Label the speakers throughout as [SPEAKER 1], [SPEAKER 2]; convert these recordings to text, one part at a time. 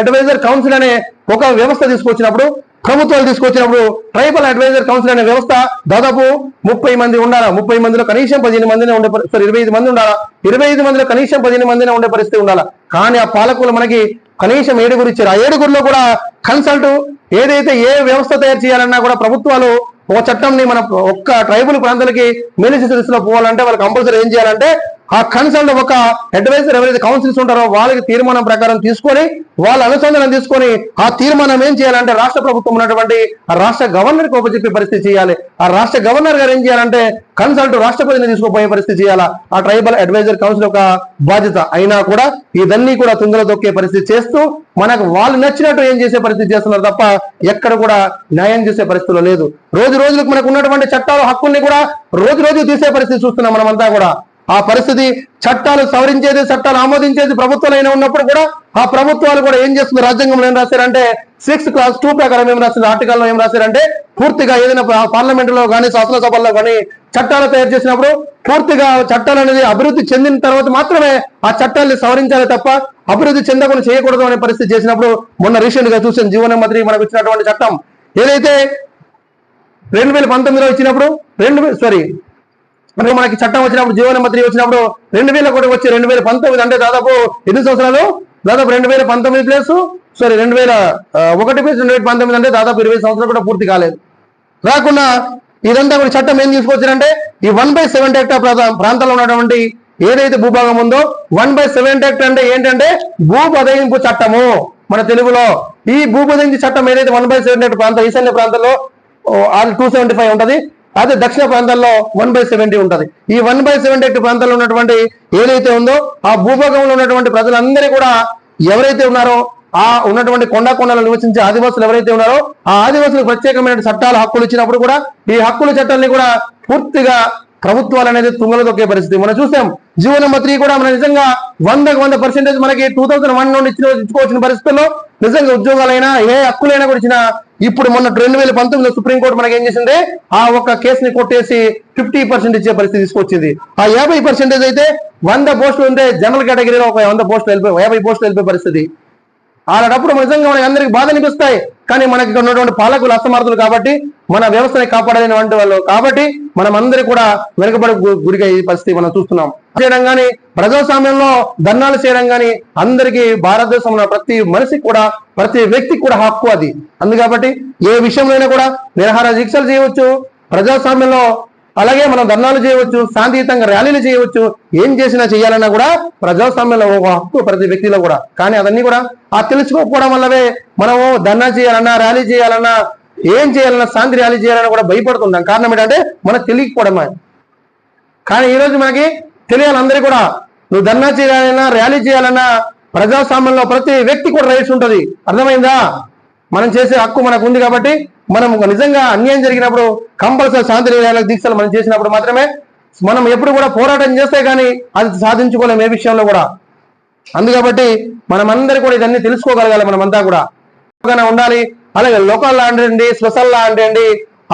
[SPEAKER 1] Advisor council అనే ఒక వ్యవస్థ తీసుకొచ్చినప్పుడు, ప్రభుత్వాలు తీసుకొచ్చినప్పుడు ట్రైబల్ అడ్వైజర్ కౌన్సిల్ అనే వ్యవస్థ దాదాపు 30 మంది ఉండాలా. 30 మందిలో కనీసం 15 మందినే ఉండే 25 మంది ఉండాలా. 25 మందిలో కనీసం 15 మందినే ఉండే పరిస్థితి ఉండాలా. కానీ ఆ పాలకులు మనకి కనీసం 7 ఇచ్చారు. ఆ 7 కూడా కన్సల్ట్ ఏదైతే ఏ వ్యవస్థ తయారు చేయాలన్నా కూడా ప్రభుత్వాలు ఒక చట్టంని మన ఒక్క ట్రైబల్ ప్రాంతాలకి మేనిఫెస్టోస్ లో పోవాలంటే వాళ్ళు కంపల్సరీ ఏం చేయాలంటే ఆ కన్సల్ట్ ఒక అడ్వైజర్ ఎవరైతే కౌన్సిల్స్ ఉంటారో వాళ్ళకి తీర్మానం ప్రకారం తీసుకొని వాళ్ళ అనుసంధానం తీసుకొని ఆ తీర్మానం ఏం చేయాలంటే రాష్ట్ర ప్రభుత్వం ఉన్నటువంటి ఆ రాష్ట్ర గవర్నర్ కి చెప్పే పరిస్థితి చేయాలి. ఆ రాష్ట్ర గవర్నర్ గారు ఏం చేయాలంటే కన్సల్ట్ రాష్ట్రపతిని తీసుకుపోయే పరిస్థితి చేయాలా. ఆ ట్రైబల్ అడ్వైజర్ కౌన్సిల్ ఒక బాధ్యత అయినా కూడా ఇదన్నీ కూడా తుంగలో తొక్కే పరిస్థితి చేస్తూ మనకు వాళ్ళు నచ్చినట్టు ఏం చేసే పరిస్థితి చేస్తున్నారు తప్ప ఎక్కడ కూడా న్యాయం చేసే పరిస్థితిలో లేదు. రోజులకు మనకు ఉన్నటువంటి చట్టాలు హక్కుల్ని కూడా రోజు తీసే పరిస్థితి చూస్తున్నాం మనమంతా కూడా. ఆ పరిస్థితి చట్టాలు సవరించేది, చట్టాలు ఆమోదించేది ప్రభుత్వాలు ఉన్నప్పుడు కూడా ఆ ప్రభుత్వాలు కూడా ఏం చేస్తుంది, రాజ్యాంగంలో ఏం రాశారంటే 6th Clause 2 ప్రకారం ఏం రాశారు, ఆర్టికల్లో ఏం రాశారంటే పూర్తిగా ఏదైనా పార్లమెంటులో కానీ శాసనసభల్లో కానీ చట్టాలు తయారు చేసినప్పుడు పూర్తిగా చట్టాలు అనేది అభివృద్ధి చెందిన తర్వాత మాత్రమే ఆ చట్టాన్ని సవరించాలి తప్ప అభివృద్ధి చెందకుండా చేయకూడదు అనే పరిస్థితి చేసినప్పుడు మొన్న రీసెంట్ గా చూసిన జీవన మంత్రి మనకు ఇచ్చినటువంటి చట్టం ఏదైతే 2019లో ఇచ్చినప్పుడు మనకి చట్టం వచ్చినప్పుడు జీవన మంత్రి వచ్చినప్పుడు 2000 కూడా వచ్చి 2019 అంటే దాదాపు ఎన్ని సంవత్సరాలు, దాదాపు 2019 ప్లస్ 2001 ప్లస్ 2019 అంటే దాదాపు 20 సంవత్సరాలు కూడా పూర్తి కాలేదు. రాకుండా ఇదంతా కూడా చట్టం ఏం తీసుకొచ్చారంటే ఈ 1/7 హెక్టార్ ప్రాంతాల్లో ఉన్నటువంటి ఏదైతే భూభాగం ఉందో 1/7 హెక్టార్ అంటే ఏంటంటే భూ బదయింపు చట్టము. మన తెలుగులో ఈ భూ బదయింపు చట్టం ఏదైతే 1/7 హెక్టార్ ప్రాంతం ఈశాన్య ప్రాంతంలో 275 ఉంటది, అదే దక్షిణ ప్రాంతాల్లో 1/70 ఉంటది. ఈ 1/7 హెక్టార్ ప్రాంతాల్లో ఉన్నటువంటి ఏదైతే ఉందో ఆ భూభాగంలో ఉన్నటువంటి ప్రజలందరూ కూడా ఎవరైతే ఉన్నారో ఆ ఉన్నటువంటి కొండలు నివసించే ఆదివాసులు ఎవరైతే ఉన్నారో ఆ ఆదివాసులకు ప్రత్యేకమైన చట్టాలు హక్కులు ఇచ్చినప్పుడు కూడా ఈ హక్కుల చట్టాన్ని కూడా పూర్తిగా ప్రభుత్వాలు అనేది తుంగలు తొక్కే పరిస్థితి మనం చూసాం. జీవన మంత్రి కూడా మన నిజంగా 100% మనకి 2001 నుండి ఇచ్చుకోవాల్సిన పరిస్థితుల్లో నిజంగా ఉద్యోగాలైనా ఏ హక్కులైనా కూడా ఇచ్చిన ఇప్పుడు మొన్న 2019లో సుప్రీంకోర్టు మనకి ఏం చేసింది, ఆ ఒక్క కేసుని కొట్టేసి 50% ఇచ్చే పరిస్థితి తీసుకొచ్చింది. ఆ 50% అయితే 100 పోస్టులు ఉంటే జనరల్ కేటగిరీలో ఒక 100 పోస్టులు వెళ్ళిపోయి 50 పోస్టులు వెళ్ళిపోయే పరిస్థితి. అలాంటప్పుడు నిజంగా మనకి అందరికి బాధ అనిపిస్తాయి. కానీ మనకి ఉన్నటువంటి పాలకులు అసమర్థులు కాబట్టి మన వ్యవస్థని కాపాడలేని వాళ్ళు కాబట్టి మనం అందరూ కూడా వెనుకబడి గురిగా ఈ పరిస్థితి మనం చూస్తున్నాం. చేయడం కానీ ప్రజాస్వామ్యంలో ధర్నాలు చేయడం కానీ అందరికీ భారతదేశంలో ప్రతి మనిషికి కూడా ప్రతి వ్యక్తికి కూడా హక్కు అది. అందుకబట్టి ఏ విషయంలోనైనా కూడా నిరాహార దీక్షలు చేయవచ్చు ప్రజాస్వామ్యంలో, అలాగే మనం ధర్నాలు చేయవచ్చు, శాంతియుతంగా ర్యాలీలు చేయవచ్చు, ఏం చేసినా చేయాలన్నా కూడా ప్రజాస్వామ్యంలో ఒక హక్కు ప్రతి వ్యక్తిలో కూడా. కానీ అవన్నీ కూడా ఆ తెలుసుకోకపోవడం వల్లవే మనము ధర్నా చేయాలన్నా ర్యాలీ చేయాలన్నా ఏం చేయాలన్నా శాంతి ర్యాలీ చేయాలన్నా కూడా భయపడుతుంటాం. కారణం ఏంటంటే మనకు తెలియకపోవడమే. కానీ ఈరోజు మనకి తెలియాలి అందరికీ కూడా, నువ్వు ధర్నా చేయాలన్నా ర్యాలీ చేయాలన్నా ప్రజాస్వామ్యంలో ప్రతి వ్యక్తి కూడా రైట్స్ ఉంటుంది. అర్థమైందా? మనం చేసే హక్కు మనకు ఉంది కాబట్టి మనం నిజంగా అన్యాయం జరిగినప్పుడు కంపల్సరీ శాంతి దీక్షలు మనం చేసినప్పుడు మాత్రమే మనం ఎప్పుడు కూడా పోరాటం చేస్తే కానీ అది సాధించుకోలేము ఏ విషయంలో కూడా. అందుకబట్టి మనమందరూ కూడా ఇదన్నీ తెలుసుకోగలగాలి. మనమంతా కూడా ఉండాలి. అలాగే లోకల్ లా అంటే స్పెషల్ లా అంటే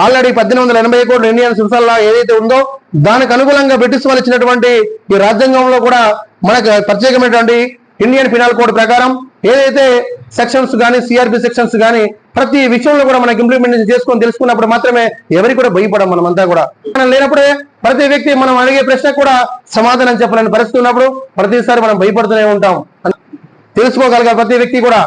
[SPEAKER 1] ఆల్రెడీ 1880 కోట్ల ఇండియన్ స్పెషల్ లా ఏదైతే ఉందో దానికి అనుగుణంగా బ్రిటిష్ వాళ్ళు ఇచ్చినటువంటి ఈ రాజ్యాంగంలో కూడా మనకు ప్రత్యేకమైనటువంటి ఇండియన్ పినల్ కోడ్ ప్రకారం ఏదైతే సెక్షన్స్ కానీ సిఆర్పి సెక్షన్స్ కానీ ప్రతి విషయంలో కూడా మనకి ఇంప్లిమెంటేషన్ చేసుకొని తెలుసుకున్నప్పుడు మాత్రమే ఎవరికి కూడా భయపడం. మనమంతా కూడా మనం లేనప్పుడే ప్రతి వ్యక్తి మనం అడిగే ప్రశ్న కూడా సమాధానం చెప్పలేని పరిస్థితి ఉన్నప్పుడు ప్రతిసారి మనం భయపడుతూనే ఉంటాం. తెలుసుకోగలగాలి ప్రతి వ్యక్తి కూడా.